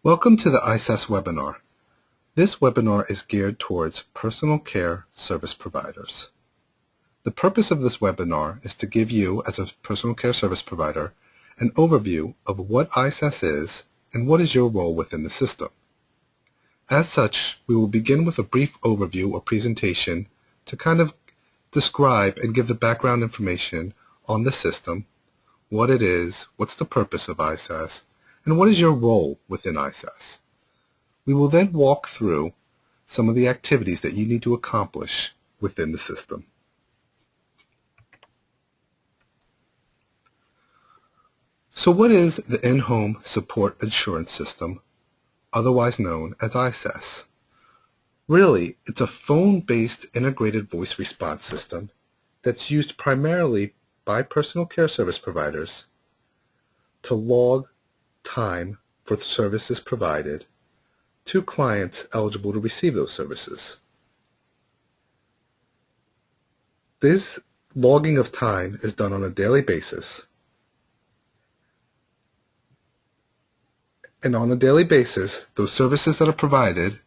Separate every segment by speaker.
Speaker 1: Welcome to the ISAS webinar. This webinar is geared towards personal care service providers. The purpose of this webinar is to give you, as a personal care service provider, an overview of what ISAS is and what is your role within the system. As such, we will begin with a brief overview or presentation to kind of describe and give the background information on the system, what it is, what's the purpose of ISAS, and what is your role within ISAS. We will then walk through some of the activities that you need to accomplish within the system. So what is the In-Home Support Assurance System, otherwise known as ISAS? Really, it's a phone-based integrated voice response system that's used primarily by personal care service providers to log time for the services provided to clients eligible to receive those services. This logging of time is done on a daily basis. And on a daily basis, those services that are provided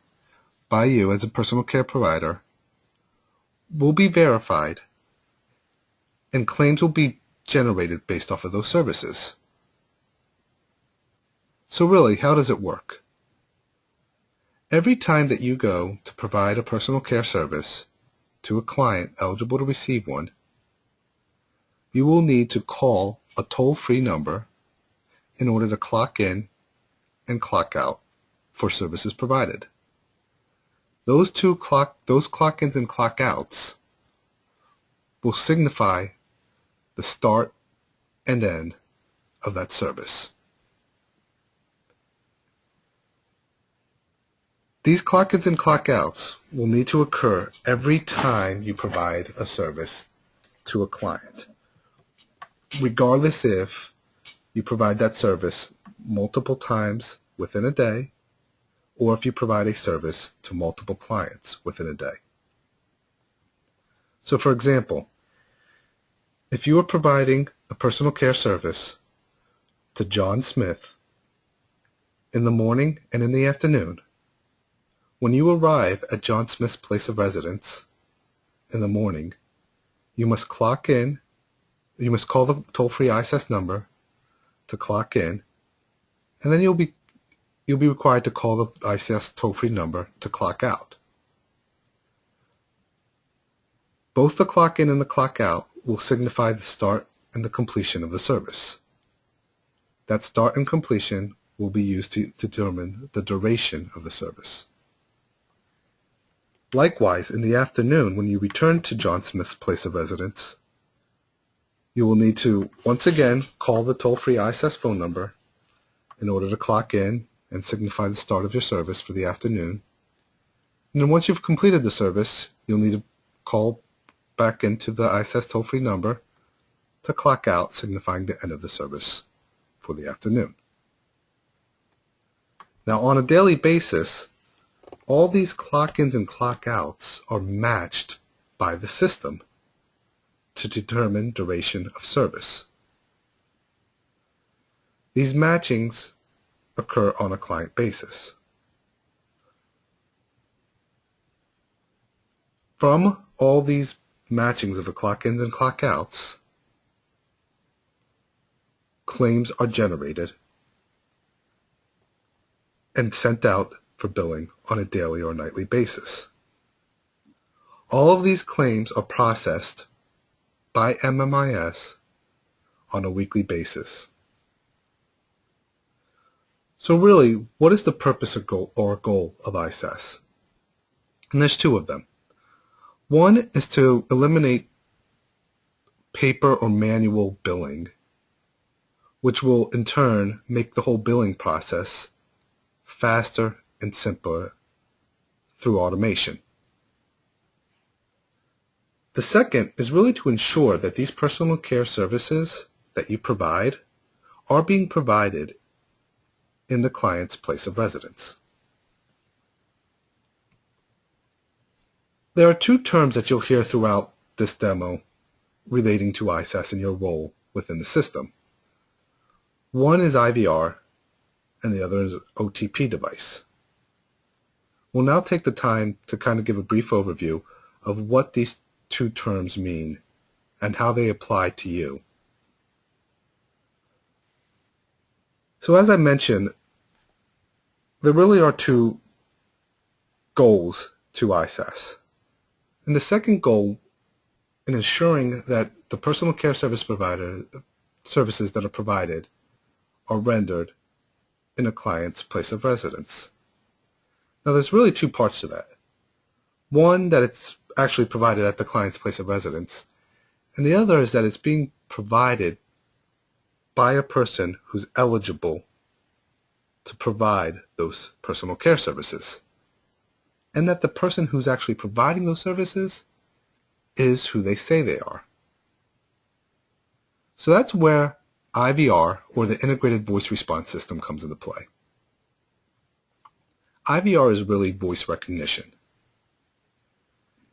Speaker 1: by you as a personal care provider will be verified and claims will be generated based off of those services. So really, how does it work? Every time that you go to provide a personal care service to a client eligible to receive one, you will need to call a toll-free number in order to clock in and clock out for services provided. Those clock-ins and clock-outs will signify the start and end of that service. These clock-ins and clock-outs will need to occur every time you provide a service to a client, regardless if you provide that service multiple times within a day or if you provide a service to multiple clients within a day. So for example, if you are providing a personal care service to John Smith in the morning and in the afternoon, when you arrive at John Smith's place of residence in the morning, you must clock in, you must call the toll-free ISAS number to clock in, and then you'll be required to call the ISAS toll-free number to clock out. Both the clock in and the clock out will signify the start and the completion of the service. That start and completion will be used to determine the duration of the service. Likewise, in the afternoon, when you return to John Smith's place of residence, you will need to once again call the toll-free ISAS phone number in order to clock in and signify the start of your service for the afternoon. And then once you've completed the service, you'll need to call back into the ISAS toll-free number to clock out, signifying the end of the service for the afternoon. Now, on a daily basis, all these clock-ins and clock-outs are matched by the system to determine duration of service. These matchings occur on a client basis. From all these matchings of the clock-ins and clock-outs, claims are generated and sent out for billing on a daily or nightly basis. All of these claims are processed by MMIS on a weekly basis. So really, what is the purpose or goal of ISAS? And there's two of them. One is to eliminate paper or manual billing, which will in turn make the whole billing process faster and simpler through automation. The second is really to ensure that these personal care services that you provide are being provided in the client's place of residence. There are two terms that you'll hear throughout this demo relating to ISAS and your role within the system. One is IVR and the other is an OTP device. We'll now take the time to kind of give a brief overview of what these two terms mean and how they apply to you. So as I mentioned, there really are two goals to ISAS. And the second goal in ensuring that the personal care service provider services that are provided are rendered in a client's place of residence. Now there's really two parts to that. One, that it's actually provided at the client's place of residence, and the other is that it's being provided by a person who's eligible to provide those personal care services, and that the person who's actually providing those services is who they say they are. So that's where IVR, or the Integrated Voice Response System, comes into play. IVR is really voice recognition.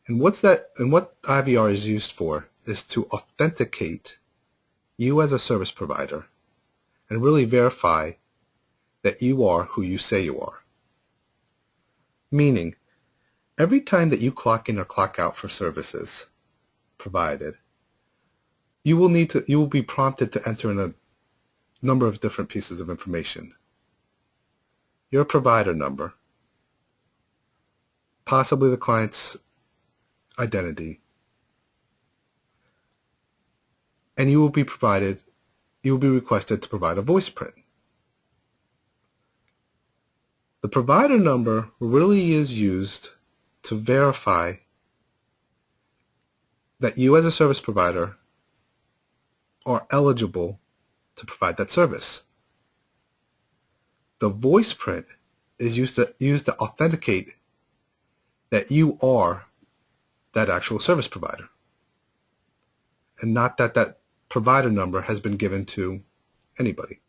Speaker 1: And what IVR is used for is to authenticate you as a service provider and really verify that you are who you say you are. Meaning, every time that you clock in or clock out for services provided, you will be prompted to enter in a number of different pieces of information. Your provider number, possibly the client's identity, and you will be requested to provide a voice print. The provider number really is used to verify that you as a service provider are eligible to provide that service. The voice print is used to authenticate that you are that actual service provider, and not that that provider number has been given to anybody.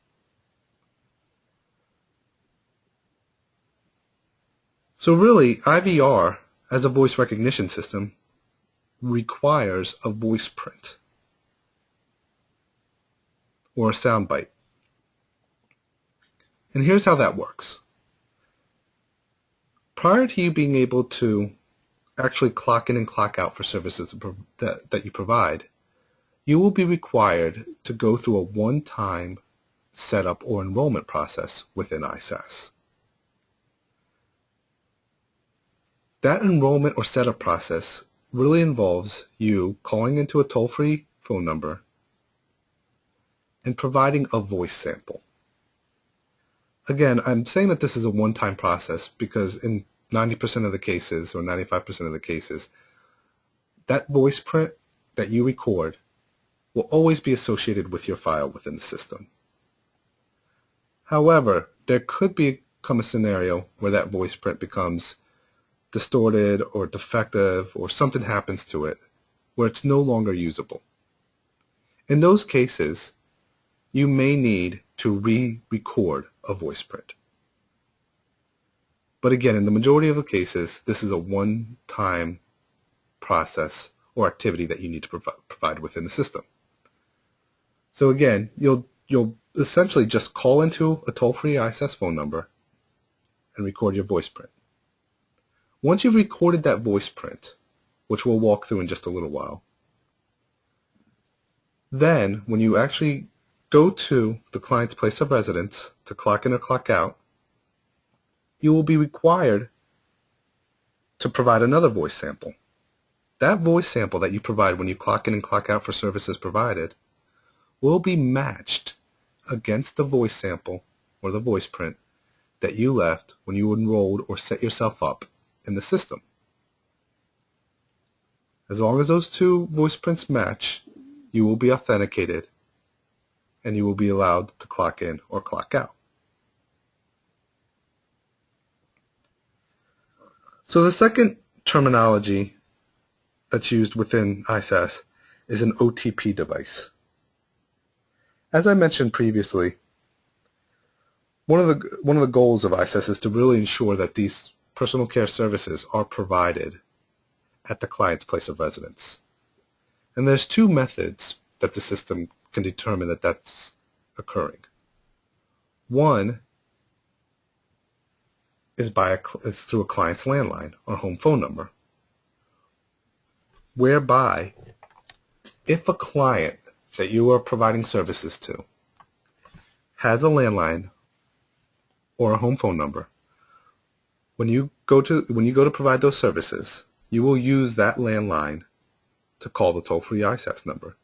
Speaker 1: So really, IVR as a voice recognition system requires a voice print or a soundbite. And here's how that works. Prior to you being able to actually clock in and clock out for services that you provide, you will be required to go through a one-time setup or enrollment process within ISAS. That enrollment or setup process really involves you calling into a toll-free phone number and providing a voice sample. Again, I'm saying that this is a one-time process because in 90% of the cases or 95% of the cases, that voice print that you record will always be associated with your file within the system. However, there could become a scenario where that voice print becomes distorted or defective or something happens to it where it's no longer usable. In those cases, you may need to re-record a voice print. But again, in the majority of the cases, this is a one-time process or activity that you need to provide within the system. So again, you'll essentially just call into a toll-free ISAS phone number and record your voice print. Once you've recorded that voice print, which we'll walk through in just a little while, then when you actually go to the client's place of residence to clock in or clock out, you will be required to provide another voice sample. That voice sample that you provide when you clock in and clock out for services provided will be matched against the voice sample or the voice print that you left when you enrolled or set yourself up in the system. As long as those two voice prints match, you will be authenticated and you will be allowed to clock in or clock out. So the second terminology that's used within ISAS is an OTP device. As I mentioned previously, one of the goals of ISAS is to really ensure that these personal care services are provided at the client's place of residence. And there's two methods that the system can determine that that's occurring. One is through a client's landline or home phone number, whereby if a client that you are providing services to has a landline or a home phone number, when you go to provide those services, you will use that landline to call the toll-free ISAS number.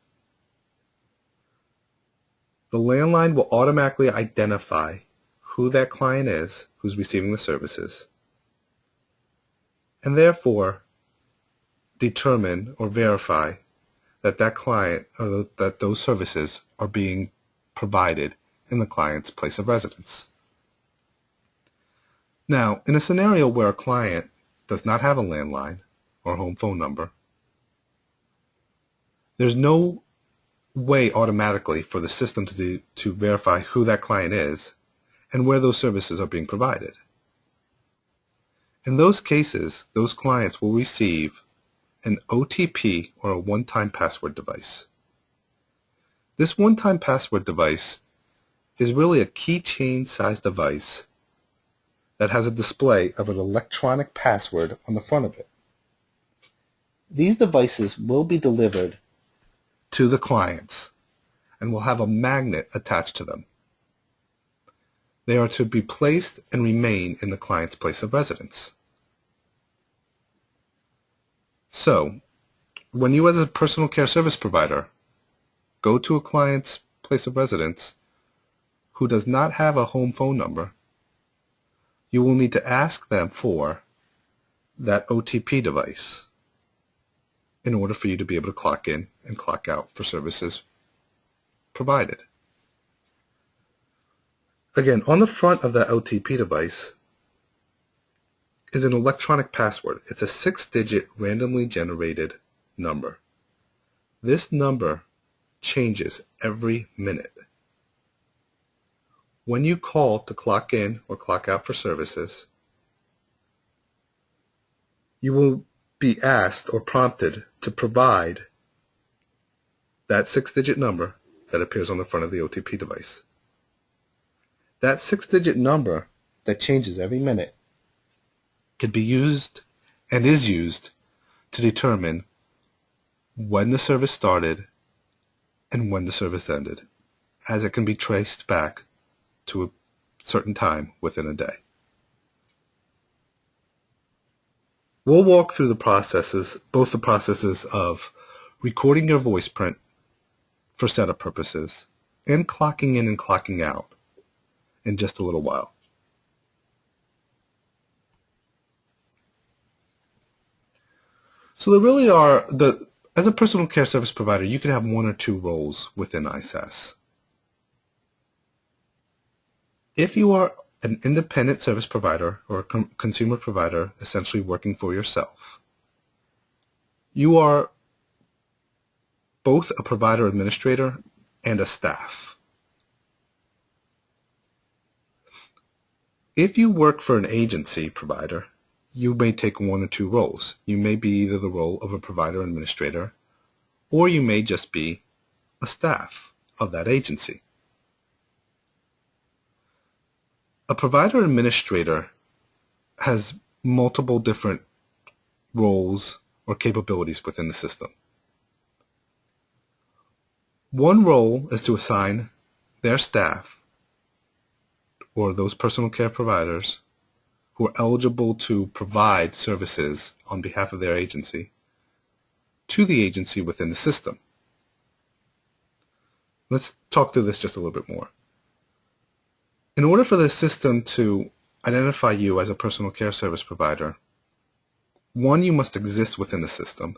Speaker 1: The landline will automatically identify who that client is who's receiving the services, and therefore determine or verify that that client or that those services are being provided in the client's place of residence. Now, in a scenario where a client does not have a landline or home phone number, there's no way automatically for the system to verify who that client is and where those services are being provided. In those cases, those clients will receive an OTP or a one-time password device. This one-time password device is really a keychain-sized device that has a display of an electronic password on the front of it. These devices will be delivered to the clients and will have a magnet attached to them. They are to be placed and remain in the client's place of residence. So, when you as a personal care service provider go to a client's place of residence who does not have a home phone number, you will need to ask them for that OTP device in order for you to be able to clock in and clock out for services provided. Again, on the front of that OTP device is an electronic password. It's a 6-digit randomly generated number. This number changes every minute. When you call to clock in or clock out for services, you will be asked or prompted to provide that 6-digit number that appears on the front of the OTP device. That 6-digit number that changes every minute can be used and is used to determine when the service started and when the service ended, as it can be traced back to a certain time within a day. We'll walk through the processes, both the processes of recording your voice print for setup purposes and clocking in and clocking out in just a little while. So there really are, as a personal care service provider, you can have one or two roles within ISAS. If you are an independent service provider or a consumer provider essentially working for yourself, you are both a provider administrator and a staff. If you work for an agency provider, you may take one or two roles. You may be either the role of a provider administrator, or you may just be a staff of that agency. A provider administrator has multiple different roles or capabilities within the system. One role is to assign their staff, or those personal care providers who are eligible to provide services on behalf of their agency, to the agency within the system. Let's talk through this just a little bit more. In order for the system to identify you as a personal care service provider, one, you must exist within the system,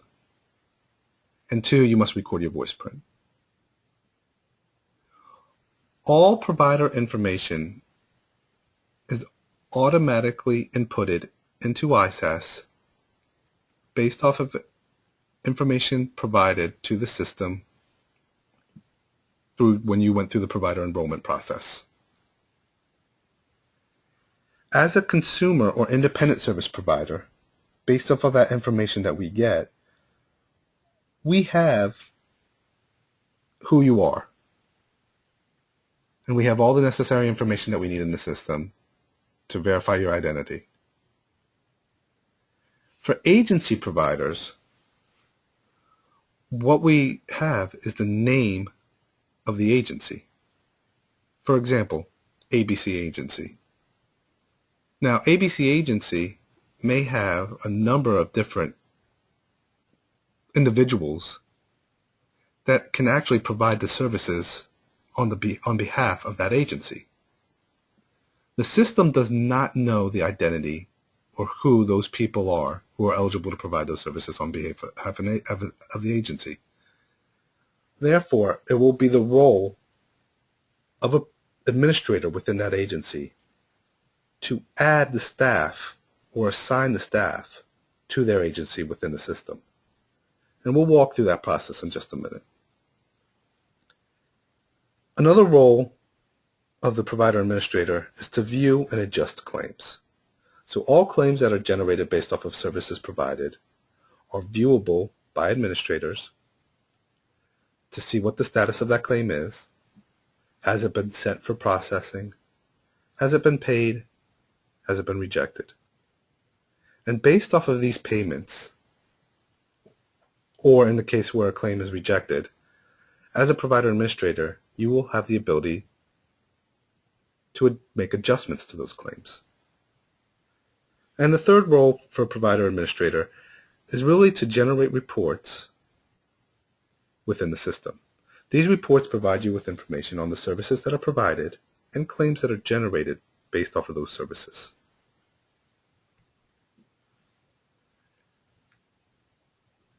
Speaker 1: and two, you must record your voice print. All provider information is automatically inputted into ISAS based off of information provided to the system through when you went through the provider enrollment process. As a consumer or independent service provider, based off of that information that we get, we have who you are. And we have all the necessary information that we need in the system to verify your identity. For agency providers, what we have is the name of the agency. For example, ABC Agency. Now, ABC Agency may have a number of different individuals that can actually provide the services on behalf of that agency. The system does not know the identity or who those people are who are eligible to provide those services on behalf of the agency. Therefore, it will be the role of an administrator within that agency to add the staff or assign the staff to their agency within the system. And we'll walk through that process in just a minute. Another role of the provider administrator is to view and adjust claims. So all claims that are generated based off of services provided are viewable by administrators to see what the status of that claim is. Has it been sent for processing? Has it been paid? Has it been rejected? And based off of these payments, or in the case where a claim is rejected, as a provider administrator, you will have the ability to make adjustments to those claims. And the third role for a provider administrator is really to generate reports within the system. These reports provide you with information on the services that are provided and claims that are generated based off of those services.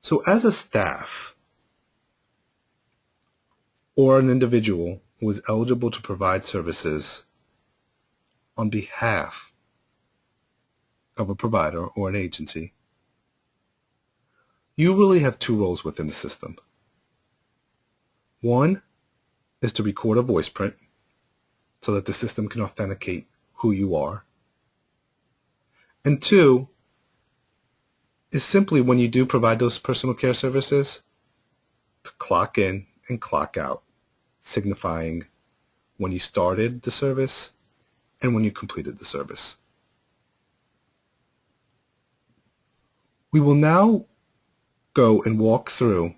Speaker 1: So as a staff or an individual who is eligible to provide services on behalf of a provider or an agency, you really have two roles within the system. One is to record a voice print so that the system can authenticate who you are. And two is simply when you do provide those personal care services to clock in and clock out, signifying when you started the service and when you completed the service. We will now go and walk through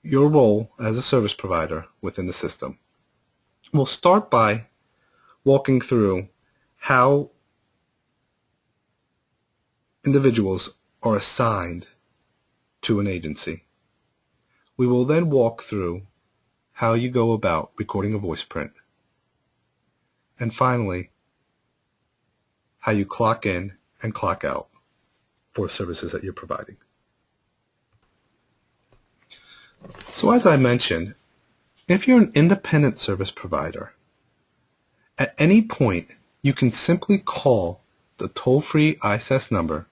Speaker 1: your role as a service provider within the system. We'll start by walking through how individuals are assigned to an agency. We will then walk through how you go about recording a voice print. And finally, how you clock in and clock out for services that you're providing. So as I mentioned, if you're an independent service provider, at any point you can simply call the toll-free ISAS number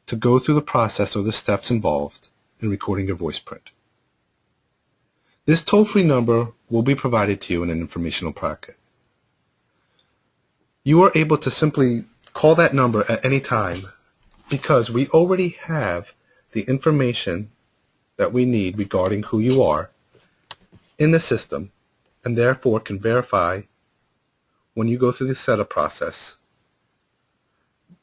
Speaker 1: to go through the process or the steps involved in recording your voice print. This toll-free number will be provided to you in an informational packet. You are able to simply call that number at any time because we already have the information that we need regarding who you are in the system, and therefore can verify when you go through the setup process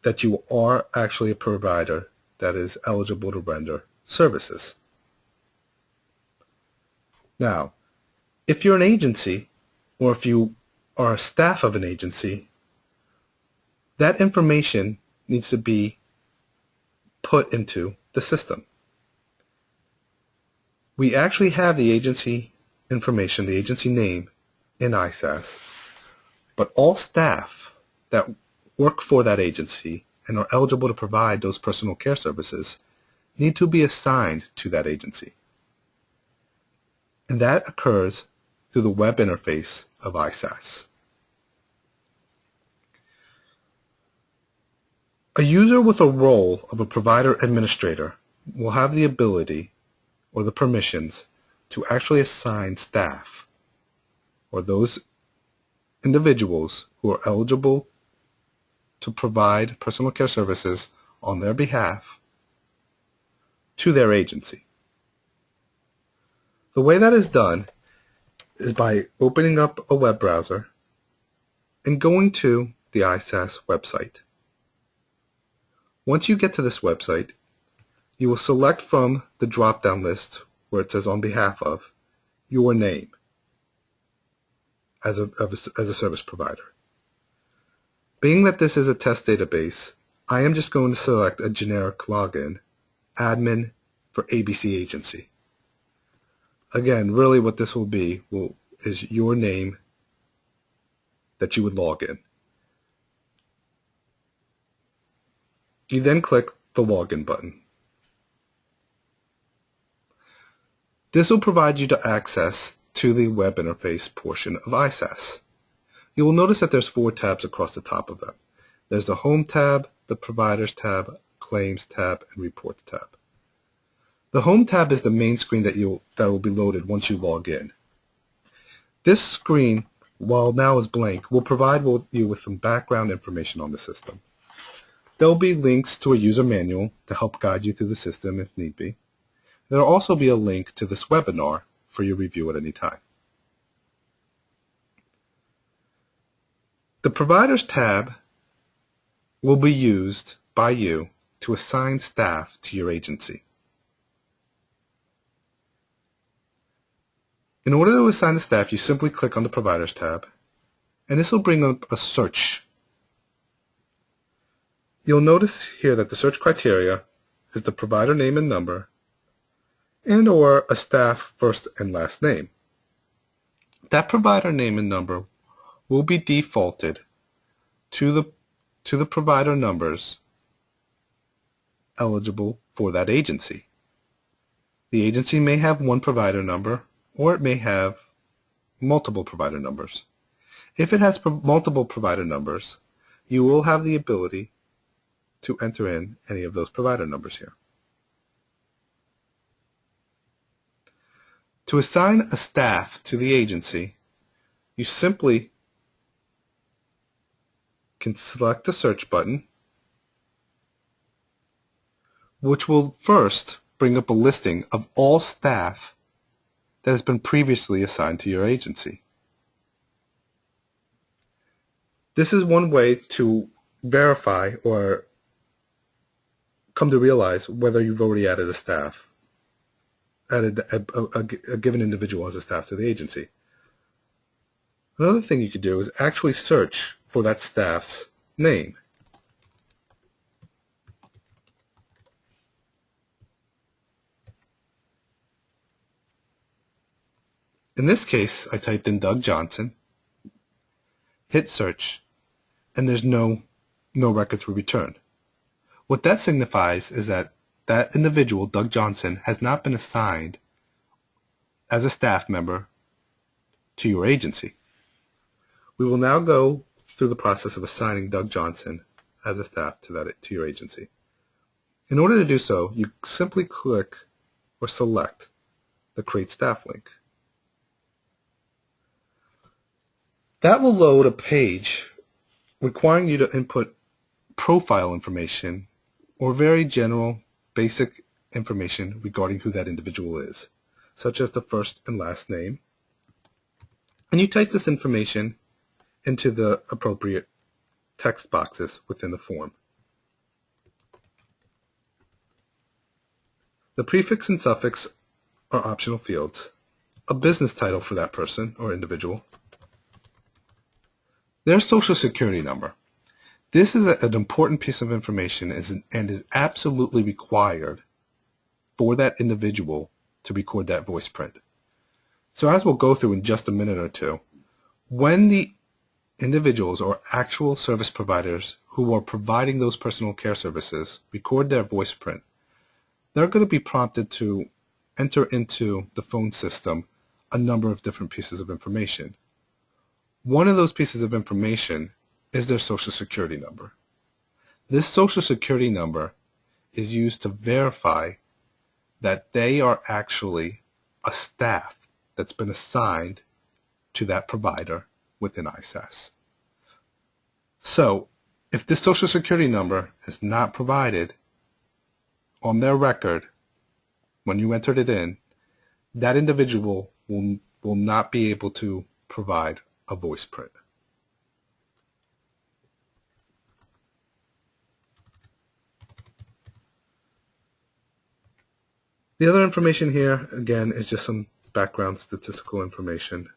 Speaker 1: that you are actually a provider that is eligible to render services. Now, if you're an agency, or if you are a staff of an agency, that information needs to be put into the system. We actually have the agency information, the agency name in ISAS, but all staff that work for that agency and are eligible to provide those personal care services need to be assigned to that agency. And that occurs through the web interface of ISAS. A user with a role of a provider administrator will have the ability or the permissions to actually assign staff or those individuals who are eligible to provide personal care services on their behalf to their agency. The way that is done is by opening up a web browser and going to the ISAS website. Once you get to this website, you will select from the drop-down list where it says on behalf of your name as a service provider. Being that this is a test database, I am just going to select a generic login, admin for ABC agency. Again, really what this will be is your name that you would log in. You then click the login button. This will provide you to access to the web interface portion of ISAS. You will notice that there's 4 tabs across the top of them. There's the Home tab, the Providers tab, Claims tab, and Reports tab. The Home tab is the main screen that will be loaded once you log in. This screen, while now is blank, will provide you with some background information on the system. There will be links to a user manual to help guide you through the system if need be. There will also be a link to this webinar for your review at any time. The Providers tab will be used by you to assign staff to your agency. In order to assign the staff, you simply click on the Providers tab, and this will bring up a search. You'll notice here that the search criteria is the provider name and number, and or a staff first and last name. That provider name and number will be defaulted to the provider numbers eligible for that agency. The agency may have one provider number, or it may have multiple provider numbers. If it has multiple provider numbers, you will have the ability to enter in any of those provider numbers here. To assign a staff to the agency, you simply can select the search button, which will first bring up a listing of all staff that has been previously assigned to your agency. This is one way to verify or come to realize whether you've already added a staff, added a given individual as a staff to the agency. Another thing you could do is actually search for that staff's name. In this case, I typed in Doug Johnson, hit search, and there's no records were returned. What that signifies is that that individual, Doug Johnson, has not been assigned as a staff member to your agency. We will now go through the process of assigning Doug Johnson as a staff to your agency. In order to do so, you simply click or select the Create Staff link. That will load a page requiring you to input profile information or very general, basic information regarding who that individual is, such as the first and last name. And you type this information into the appropriate text boxes within the form. The prefix and suffix are optional fields. A business title for that person or individual. Their social security number. This is an important piece of information and is absolutely required for that individual to record that voice print. So as we'll go through in just a minute or two, when the individuals or actual service providers who are providing those personal care services record their voice print, they're going to be prompted to enter into the phone system a number of different pieces of information. One of those pieces of information is their social security number. This social security number is used to verify that they are actually a staff that's been assigned to that provider within ISAS. So, if this social security number is not provided on their record when you entered it in, that individual will not be able to provide a voice print. The other information here, again, is just some background statistical information.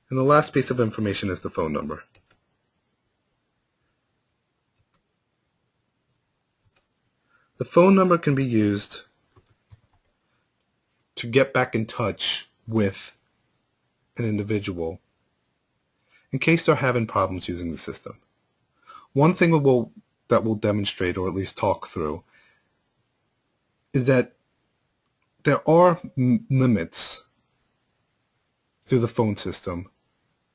Speaker 1: And the last piece of information is the phone number. The phone number can be used to get back in touch with an individual in case they're having problems using the system. One thing that we'll demonstrate, or at least talk through, is that there are limits through the phone system,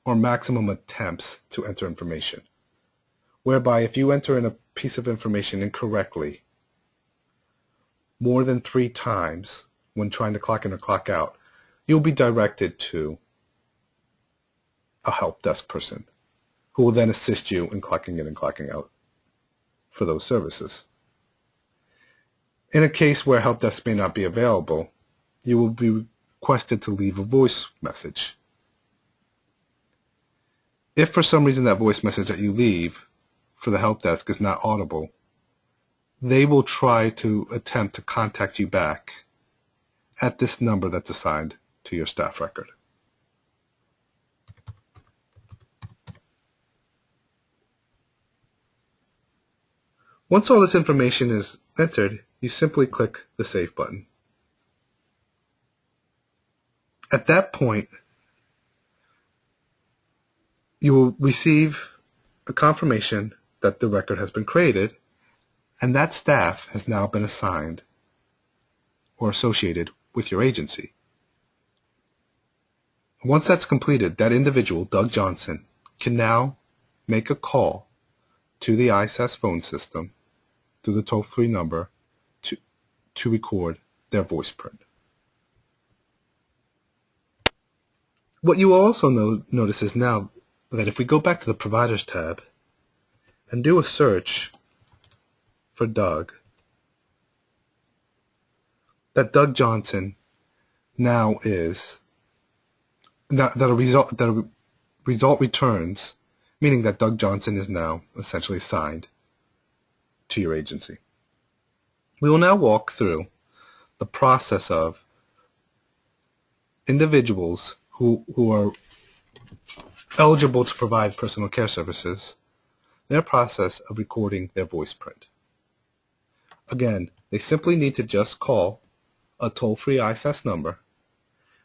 Speaker 1: or maximum attempts to enter information, whereby if you enter in a piece of information incorrectly more than 3 times when trying to clock in or clock out, you'll be directed to a help desk person who will then assist you in clocking in and clocking out for those services. In a case where help desk may not be available, you will be requested to leave a voice message. If for some reason that voice message that you leave for the help desk is not audible, they will try to attempt to contact you back at this number that's assigned to your staff record. Once all this information is entered, you simply click the Save button. At that point, you will receive a confirmation that the record has been created and that staff has now been assigned or associated with your agency. Once that's completed, that individual, Doug Johnson, can now make a call to the ISAS phone system through the toll-free number to record their voice print. What you will also notice is now that if we go back to the Providers tab and do a search for Doug, that Doug Johnson now is that a result returns, meaning that Doug Johnson is now essentially assigned to your agency. We will now walk through the process of individuals who are eligible to provide personal care services, their process of recording their voice print. Again, they simply need to just call a toll-free ISAS number,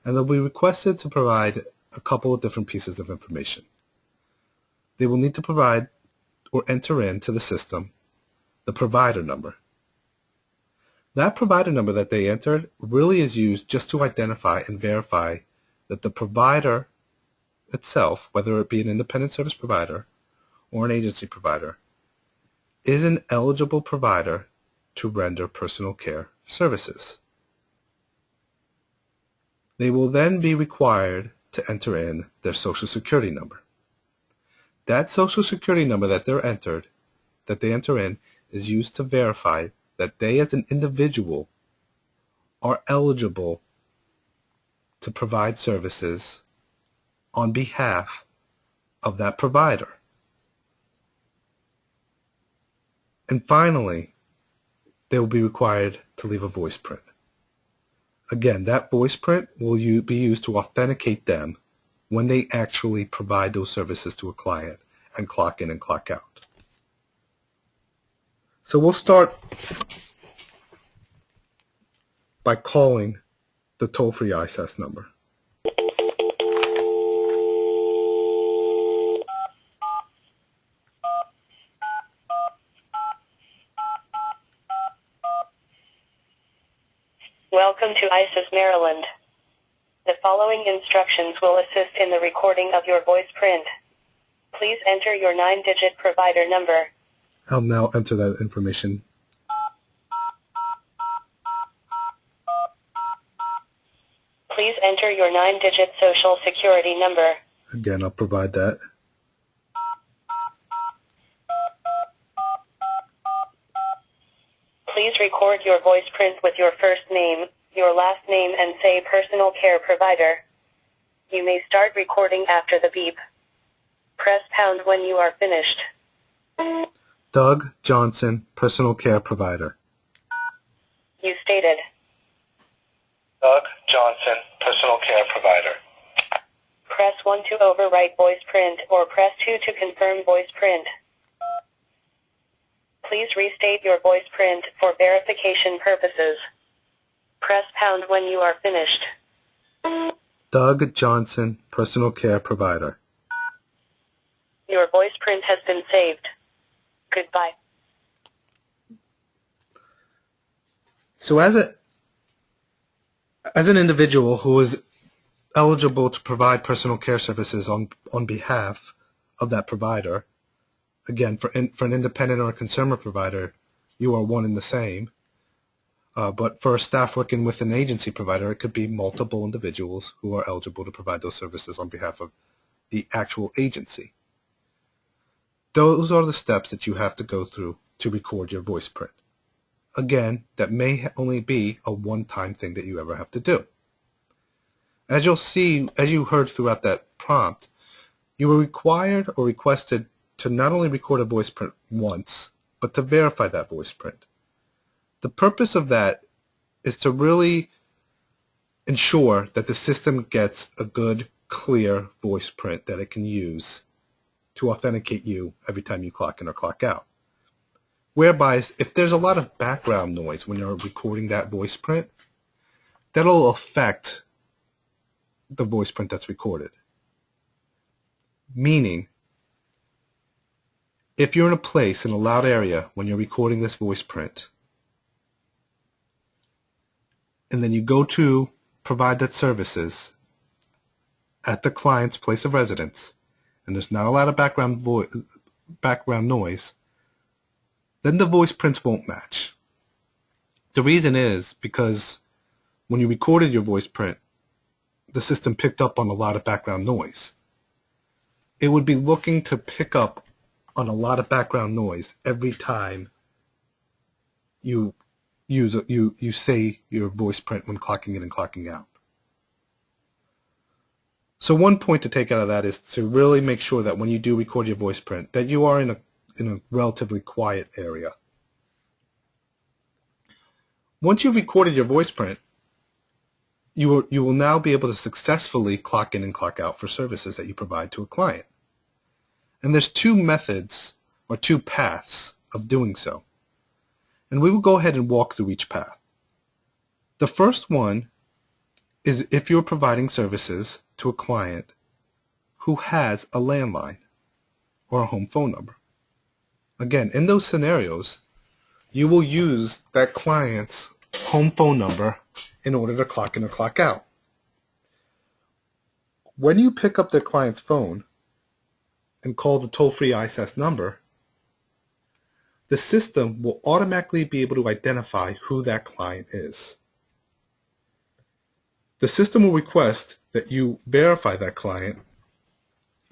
Speaker 1: and they'll be requested to provide a couple of different pieces of information. They will need to provide or enter into the system the provider number. That provider number that they entered really is used just to identify and verify that the provider itself, whether it be an independent service provider or an agency provider, is an eligible provider to render personal care services. They will then be required to enter in their Social Security number. That Social Security number that they enter in is used to verify that they as an individual are eligible to provide services on behalf of that provider. And finally, they will be required to leave a voice print. Again, that voice print will be used to authenticate them when they actually provide those services to a client and clock in and clock out. So we'll start by calling the toll-free ISAS number.
Speaker 2: Welcome to ISAS, Maryland. The following instructions will assist in the recording of your voice print. Please enter your 9-digit provider number.
Speaker 1: I'll now enter that information.
Speaker 2: Please enter your 9-digit Social Security number.
Speaker 1: Again, I'll provide that.
Speaker 2: Please record your voice print with your first name, your last name, and say personal care provider. You may start recording after the beep. Press pound when you are finished.
Speaker 1: Doug Johnson, personal care provider.
Speaker 2: You stated.
Speaker 1: Doug Johnson, personal care provider.
Speaker 2: Press 1 to overwrite voice print or press 2 to confirm voice print. Please restate your voice print for verification purposes. Press pound when you are finished.
Speaker 1: Doug Johnson, personal care provider.
Speaker 2: Your voice print has been saved. Goodbye.
Speaker 1: So as an individual who is eligible to provide personal care services on behalf of that provider, again, for an independent or a consumer provider, you are one and the same. But for a staff working with an agency provider, it could be multiple individuals who are eligible to provide those services on behalf of the actual agency. Those are the steps that you have to go through to record your voice print. Again, that may only be a one-time thing that you ever have to do. As you'll see, as you heard throughout that prompt, you were required or requested to not only record a voice print once, but to verify that voice print. The purpose of that is to really ensure that the system gets a good, clear voice print that it can use to authenticate you every time you clock in or clock out. Whereby, if there's a lot of background noise when you're recording that voice print, that'll affect the voice print that's recorded. Meaning, if you're in a place, in a loud area, when you're recording this voice print, and then you go to provide that services at the client's place of residence, and there's not a lot of background noise, then the voice prints won't match. The reason is because when you recorded your voice print, the system picked up on a lot of background noise. It would be looking to pick up on a lot of background noise every time you say your voice print when clocking in and clocking out. So one point to take out of that is to really make sure that when you do record your voice print, that you are in a relatively quiet area. Once you've recorded your voice print, you will now be able to successfully clock in and clock out for services that you provide to a client. And there's two methods or two paths of doing so. And we will go ahead and walk through each path. The first one is if you're providing services to a client who has a landline or a home phone number. Again, in those scenarios, you will use that client's home phone number in order to clock in or clock out. When you pick up the client's phone and call the toll-free ISAS number, the system will automatically be able to identify who that client is. The system will request that you verify that client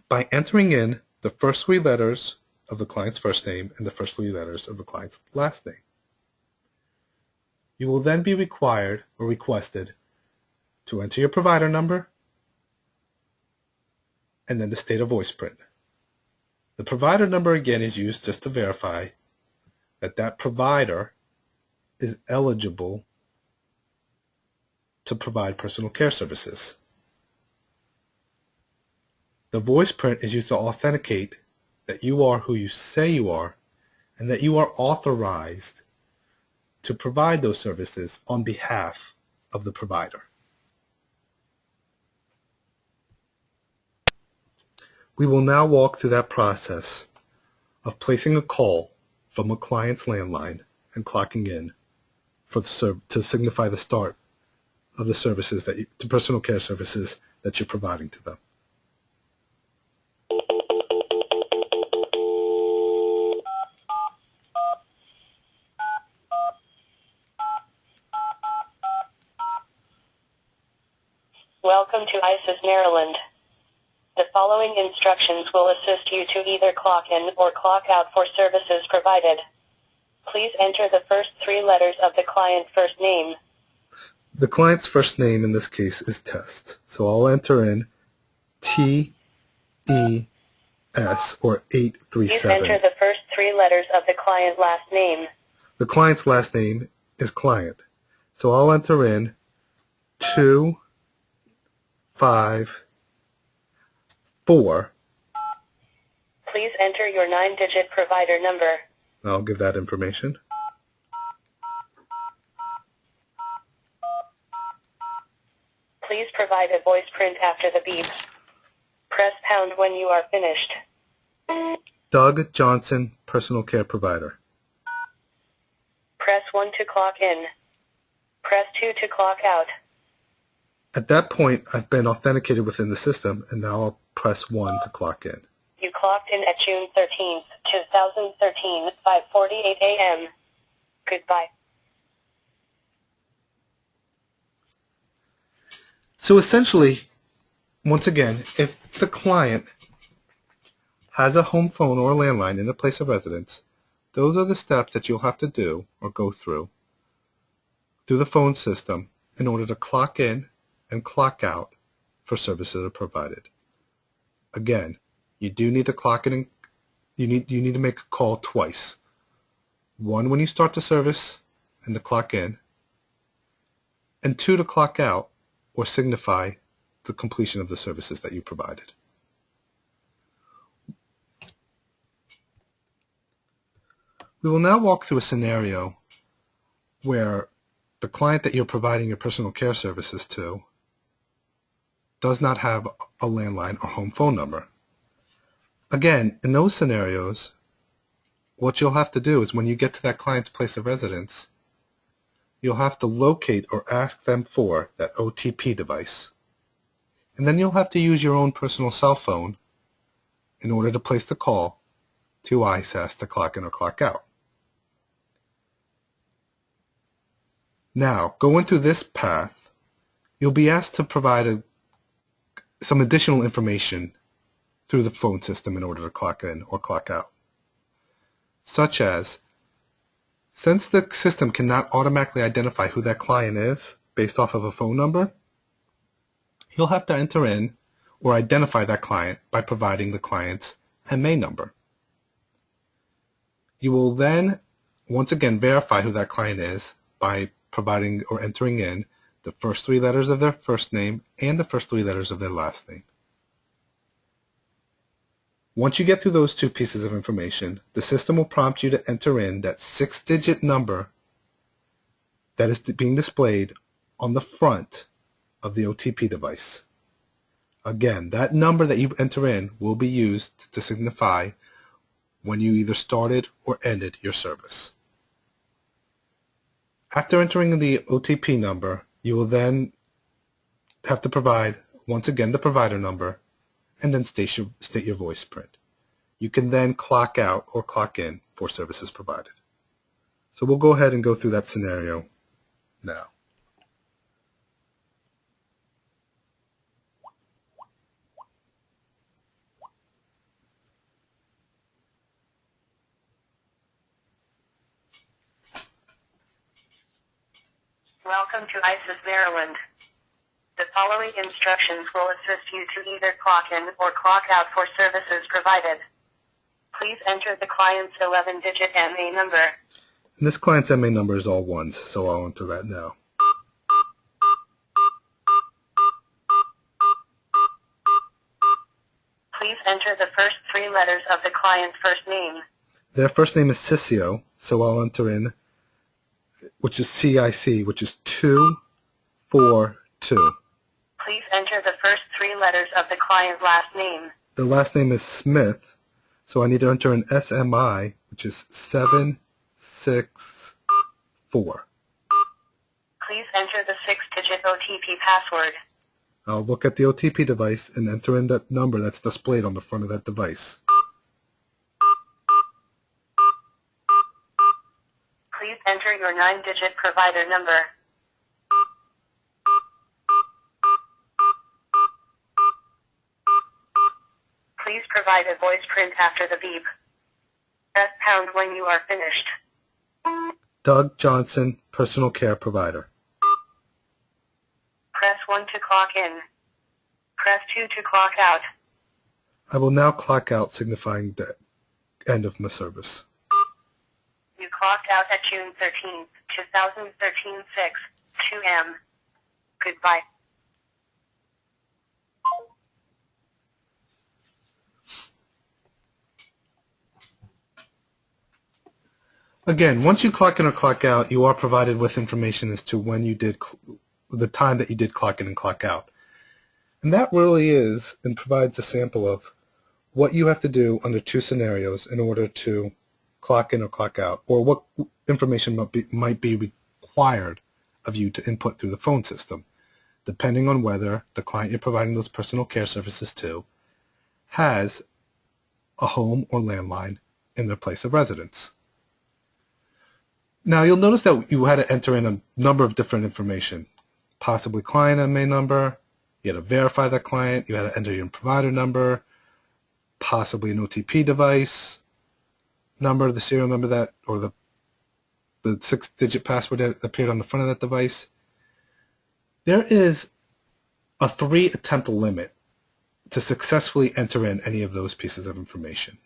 Speaker 1: by entering in the first three letters of the client's first name and the first three letters of the client's last name. You will then be required or requested to enter your provider number and then the state of voice print. The provider number again is used just to verify that that provider is eligible to provide personal care services. The voice print is used to authenticate that you are who you say you are and that you are authorized to provide those services on behalf of the provider. We will now walk through that process of placing a call from a client's landline and clocking in for to signify the start of the services the personal care services that you're providing to them.
Speaker 2: Welcome to ISAS, Maryland. The following instructions will assist you to either clock in or clock out for services provided. Please enter the first three letters of the client's first name.
Speaker 1: The client's first name in this case is Test. So I'll enter in T-E-S-T. ISAS or
Speaker 2: Please
Speaker 1: 837.
Speaker 2: enter the first 3 letters of the client last name.
Speaker 1: The client's last name is client. So I'll enter in 254.
Speaker 2: Please enter your 9-digit provider number.
Speaker 1: I'll give that information.
Speaker 2: Please provide a voice print after the beep. Press pound when you are finished.
Speaker 1: Doug Johnson, personal care provider.
Speaker 2: Press 1 to clock in. Press 2 to clock out.
Speaker 1: At that point, I've been authenticated within the system, and now I'll press 1 to clock in.
Speaker 2: You clocked in at June 13th, 2013, 5:48 a.m. Goodbye.
Speaker 1: So essentially, once again, if the client has a home phone or a landline in the place of residence, those are the steps that you'll have to do or go through the phone system in order to clock in and clock out for services that are provided. Again, you do need to clock in and you need to make a call twice. One when you start the service and to clock in, and 2 to clock out or signify the completion of the services that you provided. We will now walk through a scenario where the client that you're providing your personal care services to does not have a landline or home phone number. Again, in those scenarios, what you'll have to do is when you get to that client's place of residence, you'll have to locate or ask them for that OTP device. And then you'll have to use your own personal cell phone in order to place the call to ISAS to clock in or clock out. Now, going through this path, you'll be asked to provide some additional information through the phone system in order to clock in or clock out, such as, since the system cannot automatically identify who that client is based off of a phone number, you'll have to enter in or identify that client by providing the client's MA number. You will then, once again, verify who that client is by providing or entering in the first 3 letters of their first name and the first 3 letters of their last name. Once you get through those 2 pieces of information, the system will prompt you to enter in that 6-digit number that is being displayed on the front of the OTP device. Again, that number that you enter in will be used to signify when you either started or ended your service. After entering the OTP number, you will then have to provide, once again, the provider number and then state your voice print. You can then clock out or clock in for services provided. So we'll go ahead and go through that scenario now.
Speaker 2: Welcome to ISAS Maryland. The following instructions will assist you to either clock in or clock out for services provided. Please enter the client's 11-digit MA number.
Speaker 1: And this client's MA number is all ones, so I'll enter that now.
Speaker 2: Please enter the first 3 letters of the client's first name.
Speaker 1: Their first name is Cicio, so I'll enter in, which is CIC, which is 242.
Speaker 2: Please enter the first 3 letters of the client's last name.
Speaker 1: The last name is Smith, so I need to enter in SMI, which is 764.
Speaker 2: Please enter the 6-digit OTP password.
Speaker 1: I'll look at the OTP device and enter in that number that's displayed on the front of that device.
Speaker 2: Please enter your 9-digit provider number. Please provide a voice print after the beep. Press pound when you are finished.
Speaker 1: Doug Johnson, personal care provider.
Speaker 2: Press 1 to clock in. Press 2 to clock out.
Speaker 1: I will now clock out, signifying the end of my service.
Speaker 2: You clocked out at June 13th, 2013, 2 m. Goodbye.
Speaker 1: Again, once you clock in or clock out, you are provided with information as to when you did, the time that you did clock in and clock out. And that really is and provides a sample of what you have to do under two scenarios in order to clock in or clock out, or what information might be required of you to input through the phone system, depending on whether the client you're providing those personal care services to has a home or landline in their place of residence. Now, you'll notice that you had to enter in a number of different information, possibly client MA number, you had to verify that client, you had to enter your provider number, possibly an OTP device number, the serial number that, or the 6-digit password that appeared on the front of that device. There is a 3-attempt limit to successfully enter in any of those pieces of information.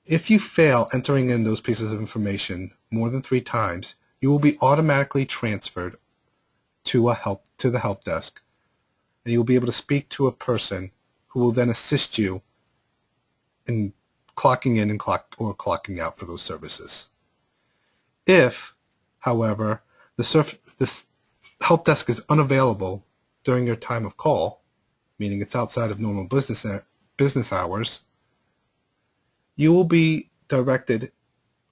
Speaker 1: If you fail entering in those pieces of information more than 3 times, you will be automatically transferred to the help desk, and you will be able to speak to a person who will then assist you in clocking in and clocking out for those services. If, however, this help desk is unavailable during your time of call, meaning it's outside of normal business hours, you will be directed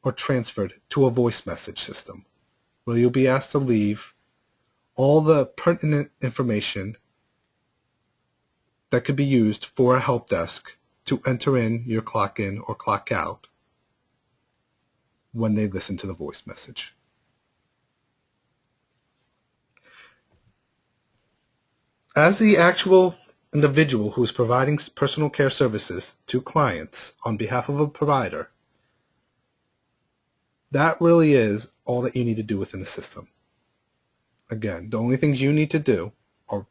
Speaker 1: or transferred to a voice message system where you'll be asked to leave all the pertinent information that could be used for a help desk to enter in your clock in or clock out when they listen to the voice message. As the actual individual who is providing personal care services to clients on behalf of a provider, that really is all that you need to do within the system. Again, the only things you need to do are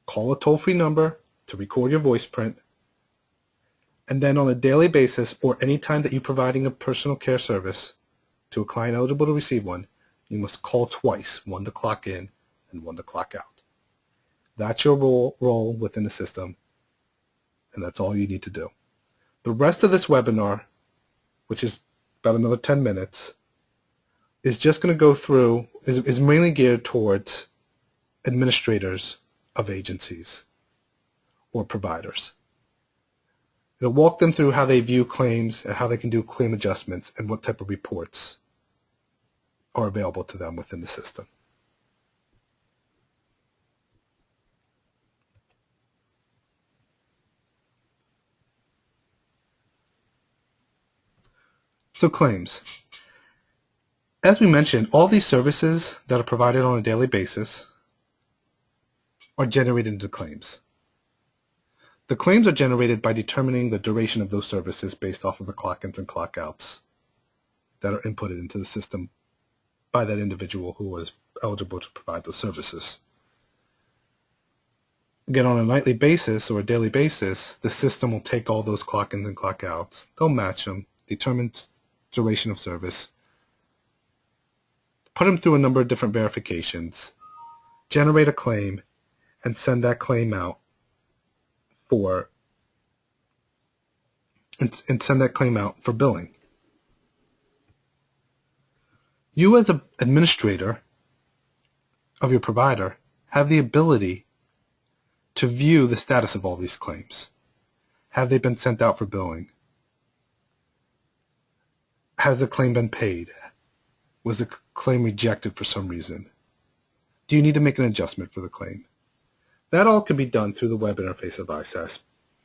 Speaker 1: call a toll-free number to record your voice print, and then on a daily basis or any time that you're providing a personal care service to a client eligible to receive one, you must call twice, one to clock in and one to clock out. That's your role within the system, and that's all you need to do. The rest of this webinar, which is about another 10 minutes, is just going to go through, is mainly geared towards administrators of agencies or providers. It'll walk them through how they view claims and how they can do claim adjustments and what type of reports are available to them within the system. So claims. As we mentioned, all these services that are provided on a daily basis are generated into claims. The claims are generated by determining the duration of those services based off of the clock-ins and clock-outs that are inputted into the system by that individual who was eligible to provide those services. Again, on a nightly basis or a daily basis, the system will take all those clock-ins and clock-outs, they'll match them, determine duration of service, put them through a number of different verifications, generate a claim, and send that claim out for billing. You as an administrator of your provider have the ability to view the status of all these claims. Have they been sent out for billing? Has the claim been paid? Was the claim rejected for some reason? Do you need to make an adjustment for the claim? That all can be done through the web interface of ISAS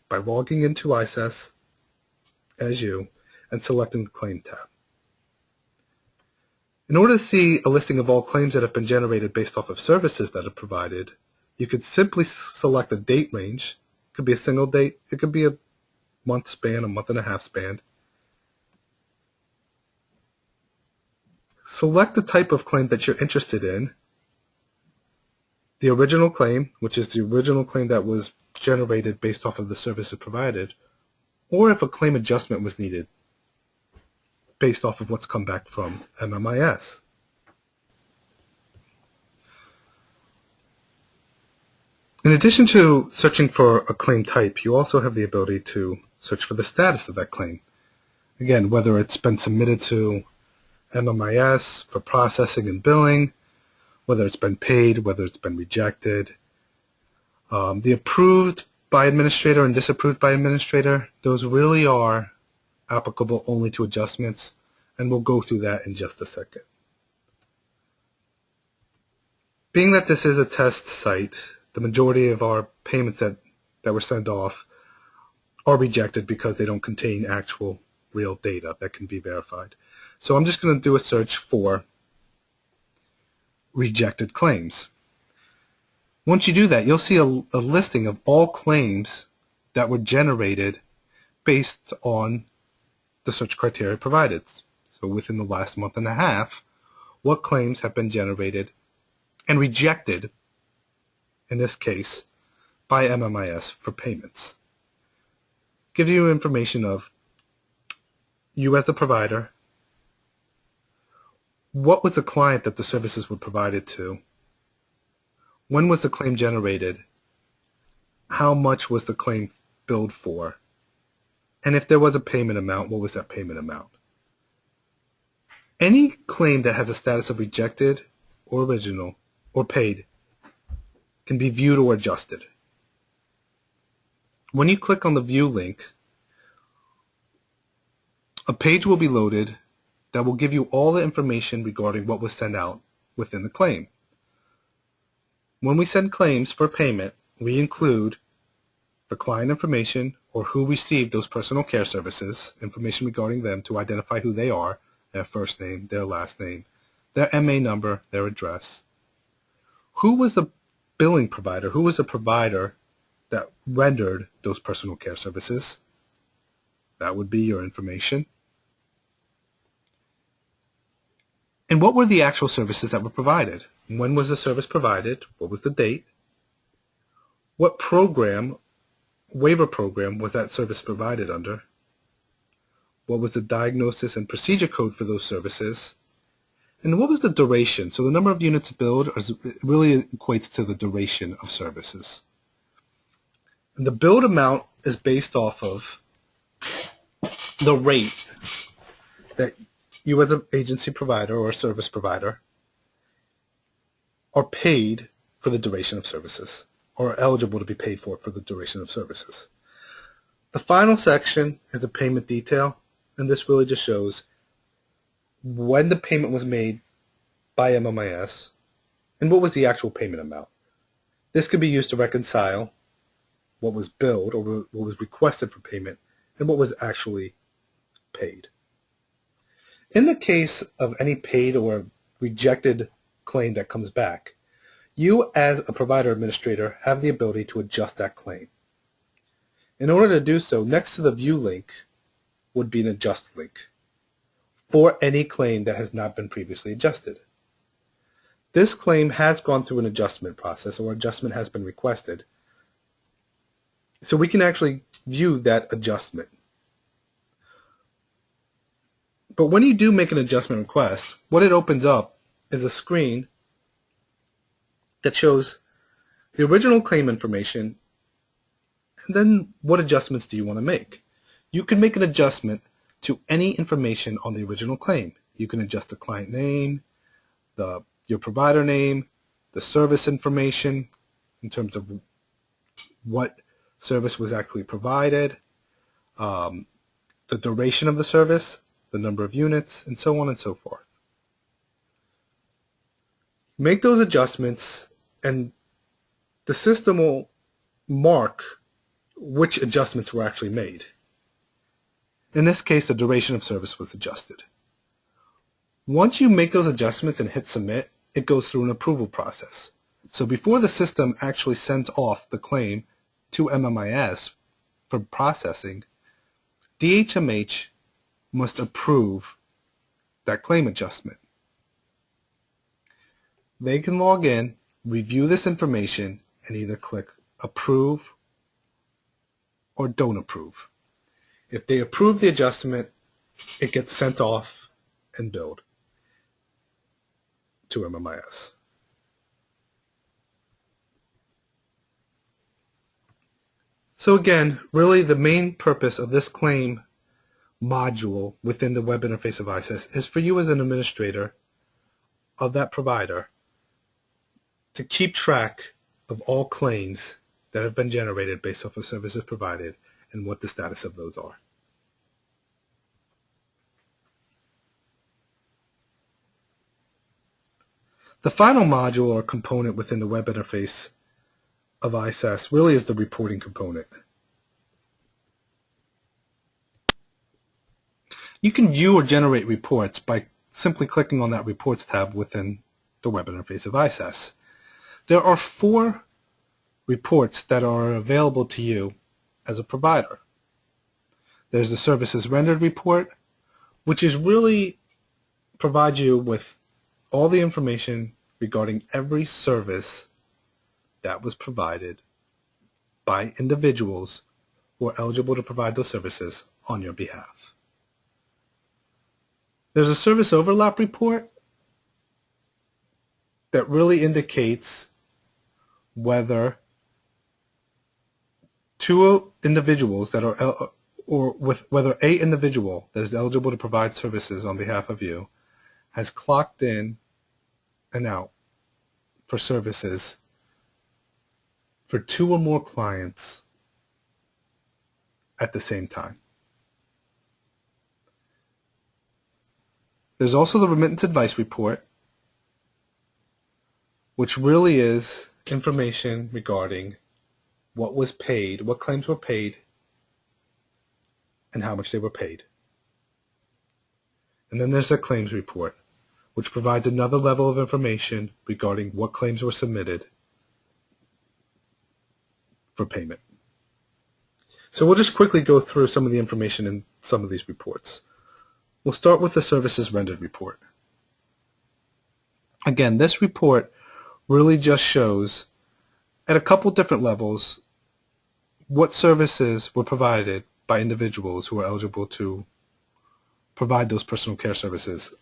Speaker 1: by logging into ISAS as you and selecting the Claim tab. In order to see a listing of all claims that have been generated based off of services that are provided, you could simply select a date range. It could be a single date. It could be a month span, a month and a half span. Select the type of claim that you're interested in. The original claim, which is the original claim that was generated based off of the services provided, or if a claim adjustment was needed based off of what's come back from MMIS. In addition to searching for a claim type, you also have the ability to search for the status of that claim. Again, whether it's been submitted to MMIS for processing and billing, whether it's been paid, whether it's been rejected. The approved by administrator and disapproved by administrator, those really are applicable only to adjustments, and we'll go through that in just a second. Being that this is a test site, the majority of our payments that were sent off are rejected because they don't contain actual real data that can be verified. So I'm just going to do a search for rejected claims. Once you do that, you'll see a listing of all claims that were generated based on the search criteria provided. So within the last month and a half, what claims have been generated and rejected, in this case, by MMIS for payments. Gives you information of you as the provider, what was the client that the services were provided to, when was the claim generated, how much was the claim billed for, and if there was a payment amount, what was that payment amount. Any claim that has a status of rejected or original or paid can be viewed or adjusted. When you click on the view link, a page will be loaded that will give you all the information regarding what was sent out within the claim. When we send claims for payment, we include the client information or who received those personal care services, information regarding them to identify who they are, their first name, their last name, their MA number, their address. Who was the billing provider? Who was the provider that rendered those personal care services? That would be your information. And what were the actual services that were provided? When was the service provided? What was the date? What program, waiver program, was that service provided under? What was the diagnosis and procedure code for those services? And what was the duration? So the number of units billed really equates to the duration of services. And the billed amount is based off of the rate that you as an agency provider or a service provider are paid for the duration of services, or are eligible to be paid for the duration of services. The final section is the payment detail, and this really just shows when the payment was made by MMIS and what was the actual payment amount. This could be used to reconcile what was billed or what was requested for payment and what was actually paid. In the case of any paid or rejected claim that comes back, you as a provider administrator have the ability to adjust that claim. In order to do so, next to the view link would be an adjust link for any claim that has not been previously adjusted. This claim has gone through an adjustment process, or adjustment has been requested, so we can actually view that adjustment. But when you do make an adjustment request, what it opens up is a screen that shows the original claim information, and then what adjustments do you want to make. You can make an adjustment to any information on the original claim. You can adjust the client name, your provider name, the service information in terms of what service was actually provided, the duration of the service, the number of units, and so on and so forth. Make those adjustments, and the system will mark which adjustments were actually made. In this case, the duration of service was adjusted. Once you make those adjustments and hit submit, it goes through an approval process. So before the system actually sends off the claim to MMIS for processing, DHMH must approve that claim adjustment. They can log in, review this information, and either click approve or don't approve. If they approve the adjustment, it gets sent off and billed to MMIS. So again, really the main purpose of this claim module within the web interface of ISAS is for you as an administrator of that provider to keep track of all claims that have been generated based off of services provided and what the status of those are. The final module or component within the web interface of ISAS really is the reporting component. You can view or generate reports by simply clicking on that Reports tab within the web interface of ISAS. There are 4 reports that are available to you as a provider. There's the Services Rendered report, which is really provides you with all the information regarding every service that was provided by individuals who are eligible to provide those services on your behalf. There's a Service Overlap report that really indicates whether 2 individuals that are whether a individual that is eligible to provide services on behalf of you has clocked in and out for services for 2 or more clients at the same time. There's also the Remittance Advice report, which really is information regarding what was paid, what claims were paid, and how much they were paid. And then there's the Claims report, which provides another level of information regarding what claims were submitted for payment. So we'll just quickly go through some of the information in some of these reports. We'll start with the Services Rendered report. Again, this report really just shows at a couple different levels what services were provided by individuals who are eligible to provide those personal care services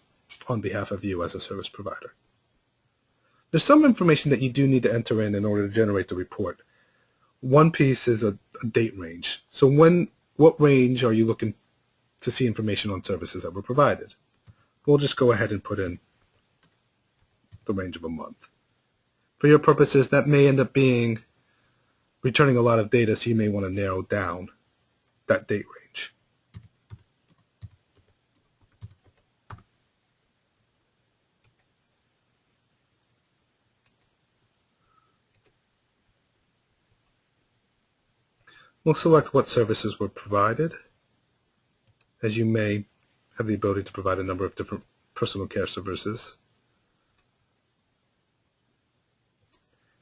Speaker 1: on behalf of you as a service provider. There's some information that you do need to enter in order to generate the report. One piece is a date range. So what range are you looking to see information on services that were provided? We'll just go ahead and put in the range of a month. For your purposes, that may end up being returning a lot of data, so you may want to narrow down that date range. We'll select what services were provided, as you may have the ability to provide a number of different personal care services.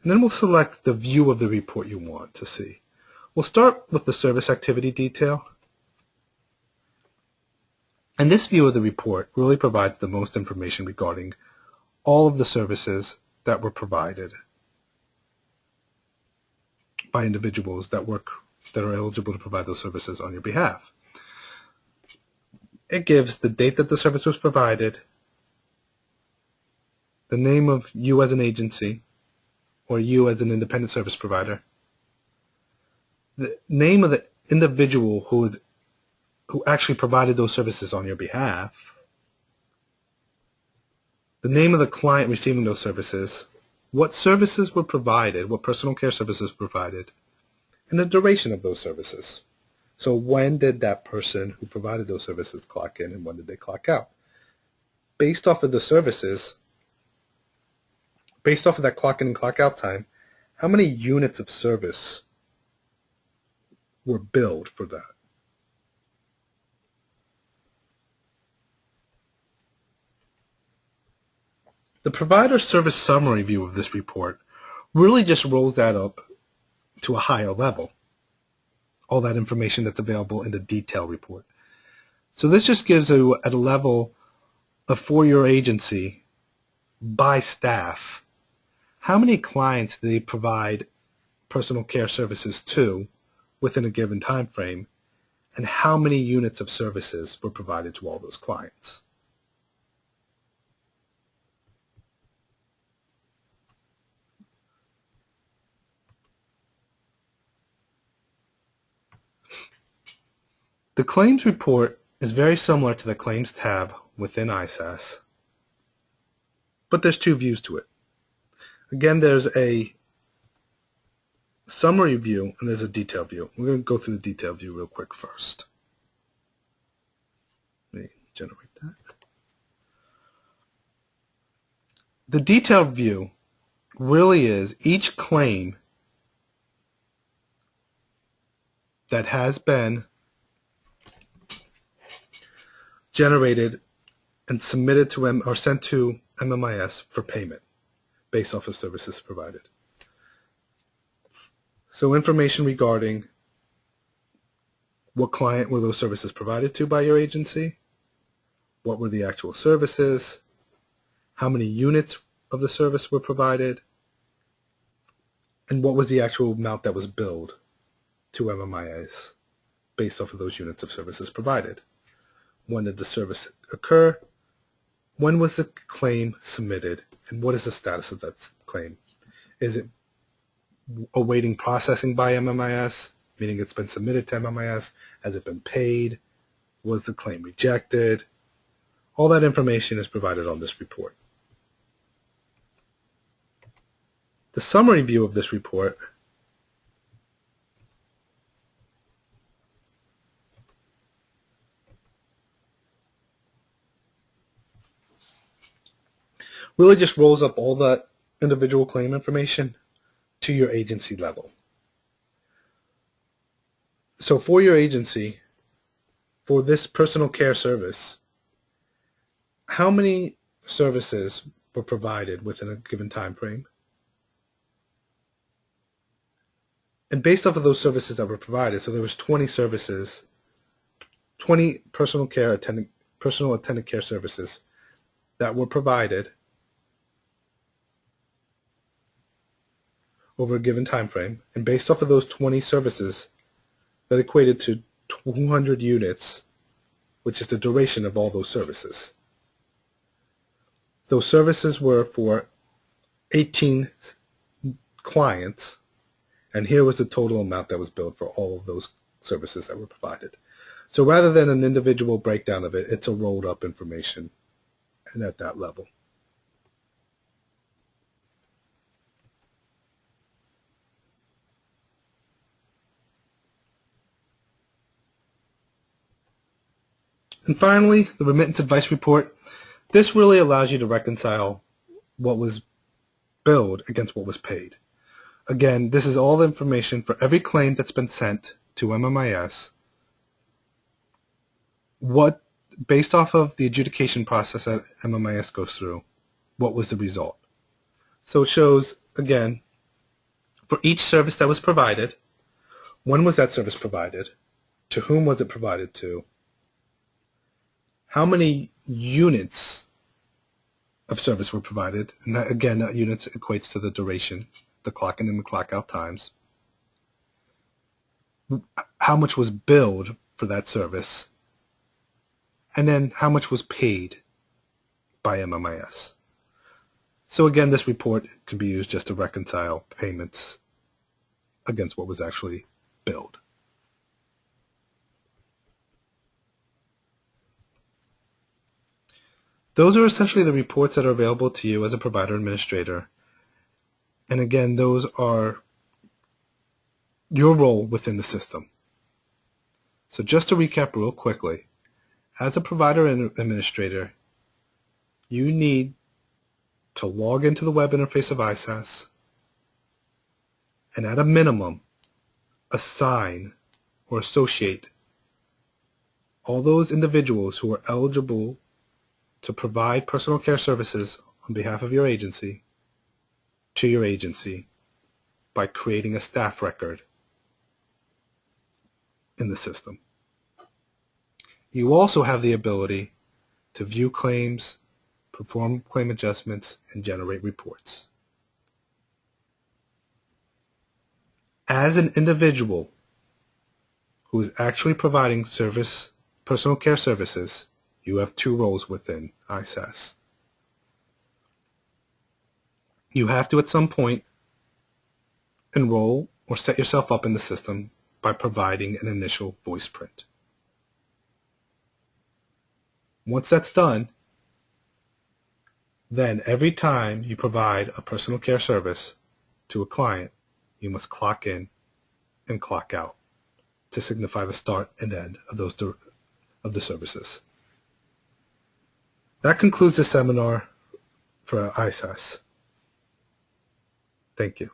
Speaker 1: And then we'll select the view of the report you want to see. We'll start with the service activity detail. And this view of the report really provides the most information regarding all of the services that were provided by individuals that are eligible to provide those services on your behalf. It gives the date that the service was provided, the name of you as an agency, or you as an independent service provider, the name of the individual who actually provided those services on your behalf, the name of the client receiving those services, what services were provided, what personal care services were provided, and the duration of those services. So when did that person who provided those services clock in and when did they clock out? Based off of the services, based off of that clock in and clock out time, how many units of service were billed for that? The provider service summary view of this report really just rolls that up to a higher level, all that information that's available in the detail report. So this just gives you at a level of for your agency by staff, how many clients they provide personal care services to within a given time frame, and how many units of services were provided to all those clients. The claims report is very similar to the claims tab within ISAS, but there's two views to it. Again, there's a summary view and there's a detailed view. We're going to go through the detailed view real quick first. Let me generate that. The detailed view really is each claim that has been generated and submitted to or sent to MMIS for payment based off of services provided. So information regarding what client were those services provided to by your agency, what were the actual services, how many units of the service were provided, and what was the actual amount that was billed to MMIS based off of those units of services provided. When did the service occur? When was the claim submitted? And what is the status of that claim? Is it awaiting processing by MMIS, meaning it's been submitted to MMIS? Has it been paid? Was the claim rejected? All that information is provided on this report. The summary view of this report really just rolls up all that individual claim information to your agency level. So for your agency, for this personal care service, how many services were provided within a given time frame? And based off of those services that were provided, so there was 20 services, 20 personal attendant care services that were provided over a given time frame, and based off of those 20 services, that equated to 200 units, which is the duration of all those services. Those services were for 18 clients, and here was the total amount that was billed for all of those services that were provided. So rather than an individual breakdown of it, it's a rolled up information and at that level. And finally, the remittance advice report. This really allows you to reconcile what was billed against what was paid. Again, this is all the information for every claim that's been sent to MMIS. What, based off of the adjudication process that MMIS goes through, what was the result? So it shows, again, for each service that was provided, when was that service provided? To whom was it provided to? How many units of service were provided? And that, again, that units equates to the duration, the clock in and the clock out times. How much was billed for that service? And then how much was paid by MMIS? So again, this report can be used just to reconcile payments against what was actually billed. Those are essentially the reports that are available to you as a provider administrator. And again, those are your role within the system. So just to recap real quickly, as a provider administrator, you need to log into the web interface of ISAS and at a minimum assign or associate all those individuals who are eligible to provide personal care services on behalf of your agency to your agency by creating a staff record in the system. You also have the ability to view claims, perform claim adjustments, and generate reports. As an individual who is actually providing personal care services, you have two roles within ISAS. You have to at some point enroll or set yourself up in the system by providing an initial voice print. Once that's done, then every time you provide a personal care service to a client, you must clock in and clock out to signify the start and end of the services. That concludes the seminar for ISAS. Thank you.